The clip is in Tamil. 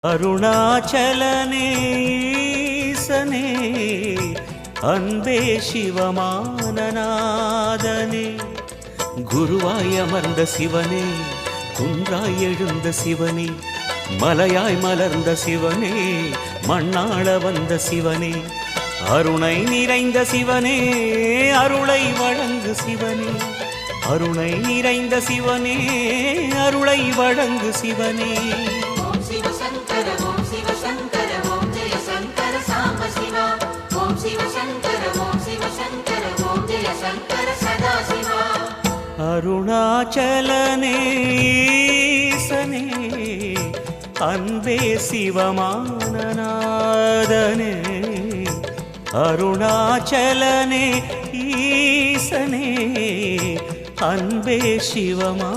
அருணாச்சலனே ஈசனே அன்பே சிவமானநாதனே குருவாய் அமர்ந்த சிவனே குன்றாய் எழுந்த சிவனே மலையாய் மலர்ந்த சிவனே மண்ணாள வந்த சிவனே அருணை நிறைந்த சிவனே அருளை வழங்கு சிவனே அருணை நிறைந்த சிவனே அருளை வழங்கு சிவனே அருணாச்சலனே ஈசனே அன்பே சிவமானநாதனே அருணாச்சலனே ஈசனே அன்பே சிவமானநாதனே